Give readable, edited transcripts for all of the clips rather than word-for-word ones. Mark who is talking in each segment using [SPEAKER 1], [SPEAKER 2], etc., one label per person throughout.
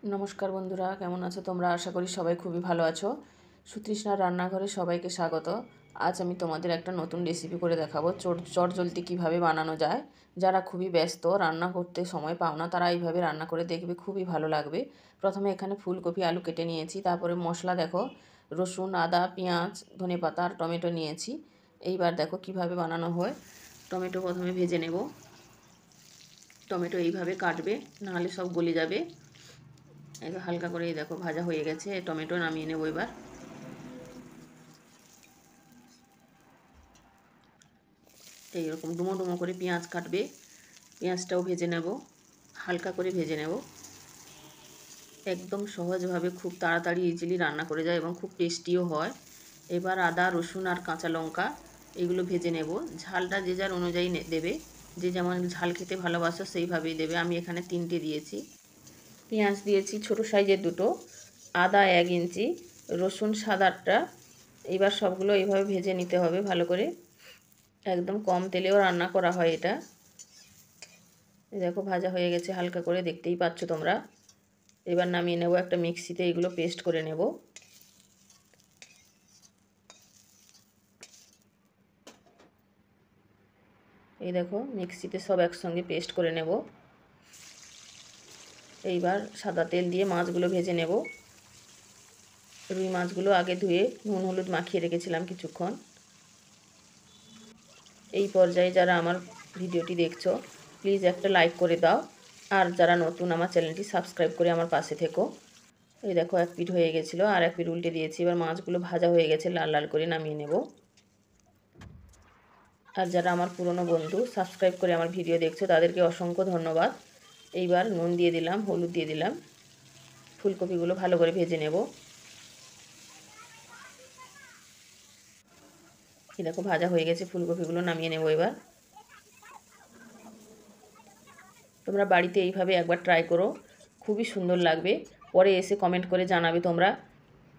[SPEAKER 1] নমস্কার বন্ধুরা, কেমন আছো তোমরা? আশা করি সবাই খুবই ভালো আছো। সুতৃষ্ণার রান্নাঘরে সবাইকে স্বাগত। আজ আমি তোমাদের একটা নতুন রেসিপি করে দেখাবো, চটজলদি কীভাবে বানানো যায়। যারা খুবই ব্যস্ত, রান্না করতে সময় পাও না, তারা এইভাবে রান্না করে দেখবে, খুবই ভালো লাগবে। প্রথমে এখানে ফুলকপি আলু কেটে নিয়েছি, তারপরে মশলা দেখো, রসুন, আদা, পেঁয়াজ, ধনেপাতা আর টমেটো নিয়েছি। এইবার দেখো কিভাবে বানানো হয়। টমেটো প্রথমে ভেজে নেব। টমেটো এইভাবে কাটবে, নাহলে সব গলে যাবে। এটা হালকা করে দেখো ভাজা হয়ে গেছে, টমেটো নামিয়ে নেব। এবার এইরকম ডুমো ডুমো করে পেঁয়াজ কাটবে, পেঁয়াজটাও ভেজে নেব, হালকা করে ভেজে নেব। একদম সহজভাবে খুব তাড়াতাড়ি ইজিলি রান্না করে যায় এবং খুব টেস্টিও হয়। এবার আদা, রসুন আর কাঁচা লঙ্কা এগুলো ভেজে নেব। ঝালটা যে যার অনুযায়ী দেবে, যে যেমন ঝাল খেতে ভালোবাসো সেইভাবেই দেবে। আমি এখানে 3টে দিয়েছি। পেঁয়াজ দিয়েছি ছোটো সাইজের 2টো, আদা 1 ইঞ্চি, রসুন 7-8টা। এবার সবগুলো এইভাবে ভেজে নিতে হবে ভালো করে। একদম কম তেলেও রান্না করা হয় এটা। দেখো ভাজা হয়ে গেছে হালকা করে, দেখতেই পাচ্ছ তোমরা। এবার নামিয়ে নেব, একটা মিক্সিতে এগুলো পেস্ট করে নেব। এই দেখো মিক্সিতে সব একসঙ্গে পেস্ট করে নেব। এইবার সাদা তেল দিয়ে মাছগুলো ভেজে নেব। রুই মাছগুলো আগে ধুয়ে নুন হলুদ মাখিয়ে রেখেছিলাম কিছুক্ষণ। এই পর্যায়ে যারা আমার ভিডিওটি দেখছো, প্লিজ একটা লাইক করে দাও। আর যারা নতুন, আমার চ্যানেলটি সাবস্ক্রাইব করে আমার পাশে থেকো। এই দেখো এক পিঠ হয়ে গেছিলো, আর এক পিঠ উল্টে দিয়েছি। এবার মাছগুলো ভাজা হয়ে গেছে, লাল লাল করে নামিয়ে নেব। আর যারা আমার পুরনো বন্ধু, সাবস্ক্রাইব করে আমার ভিডিও দেখছো, তাদেরকে অসংখ্য ধন্যবাদ। এইবার নুন দিয়ে দিলাম, হলুদ দিয়ে দিলাম। ফুলকপিগুলো ভালো করে ভেজে নেব। এই দেখো ভাজা হয়ে গেছে, ফুলকপিগুলো নামিয়ে নেব। এবার তোমরা বাড়িতে এইভাবে একবার ট্রাই করো, খুবই সুন্দর লাগবে। পরে এসে কমেন্ট করে জানাবে তোমরা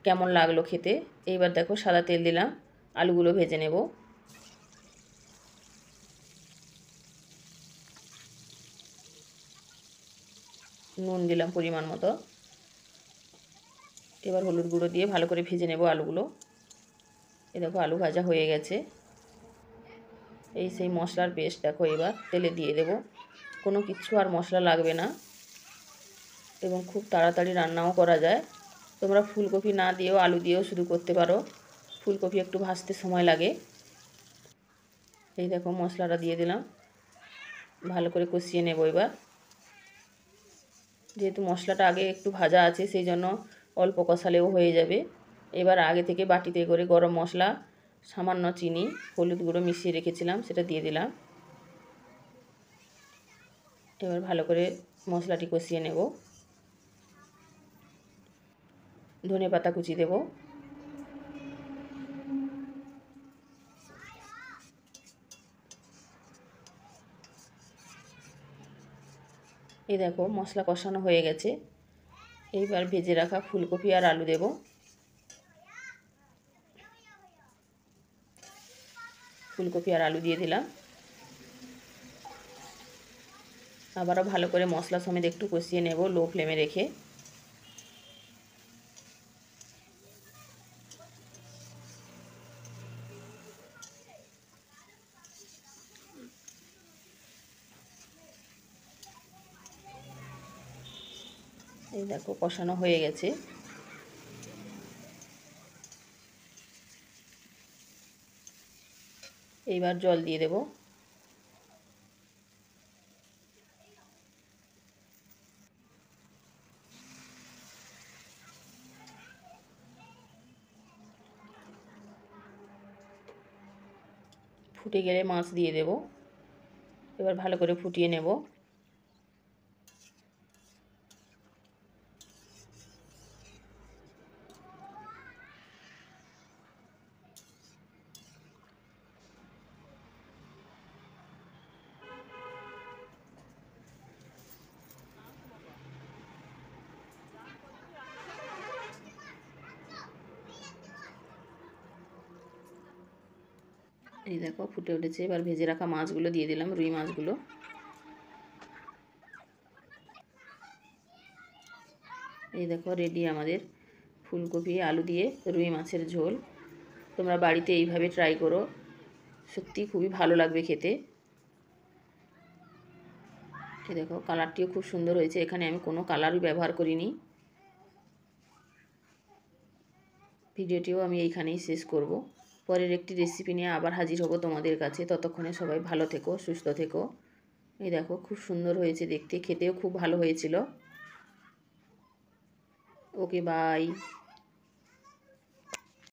[SPEAKER 1] কেমন লাগলো খেতে। এইবার দেখো সাদা তেল দিলাম, আলুগুলো ভেজে নেব। নুন দিলাম পরিমাণ মতো। এবার হলুদ গুঁড়ো দিয়ে ভালো করে ভেজে নেব আলুগুলো। এই দেখো আলু ভাজা হয়ে গেছে। এই সেই মশলার পেস্ট দেখো এবার তেলে দিয়ে দেব। কোনো কিছু আর মশলা লাগবে না এবং খুব তাড়াতাড়ি রান্নাও করা যায়। তোমরা ফুলকপি না দিয়েও আলু দিয়েও শুধু করতে পারো, ফুলকপি একটু ভাজতে সময় লাগে। এই দেখো মশলাটা দিয়ে দিলাম, ভালো করে কষিয়ে নেব। এবার যেহেতু মশলাটা আগে একটু ভাজা আছে, সেই জন্য অল্প কষালেও হয়ে যাবে। এবার আগে থেকে বাটিতে করে গরম মশলা, সামান্য চিনি, হলুদ গুঁড়ো মিশিয়ে রেখেছিলাম, সেটা দিয়ে দিলাম। এবার ভালো করে মশলাটি কষিয়ে নেব। ধনেপাতা কুচি দেব। এই দেখো মশলা কষানো হয়ে গেছে। এইবার ভেজে রাখা ফুলকপি আর আলু দেব। ফুলকপি আর আলু দিয়ে দিলাম। আবারও ভালো করে মশলা সমেত একটু কষিয়ে নেব লো ফ্লেমে রেখে। এই দেখো কষানো হয়ে গেছে। এইবার জল দিয়ে দেব। ফুটে গেলে মাছ দিয়ে দেব। এবার ভালো করে ফুটিয়ে নেব। এই দেখো ফুটে উঠেছে। এবার ভেজে রাখা মাছগুলো দিয়ে দিলাম, রুই মাছগুলো। এই দেখো রেডি আমাদের ফুলকপি আলু দিয়ে রুই মাছের ঝোল। তোমরা বাড়িতে এইভাবে ট্রাই করো, সত্যি খুবই ভালো লাগবে খেতে। এই দেখো কালারটিও খুব সুন্দর হয়েছে, এখানে আমি কোনো কালারই ব্যবহার করিনি। ভিডিওটিও আমি এইখানেই শেষ করব। পরের একটি রেসিপি নিয়ে আবার হাজির হব তোমাদের কাছে। ততক্ষণে সবাই ভালো থেকো, সুস্থ থেকো। এই দেখো খুব সুন্দর হয়েছে দেখতে, খেতেও খুব ভালো হয়েছিল। Okay bye.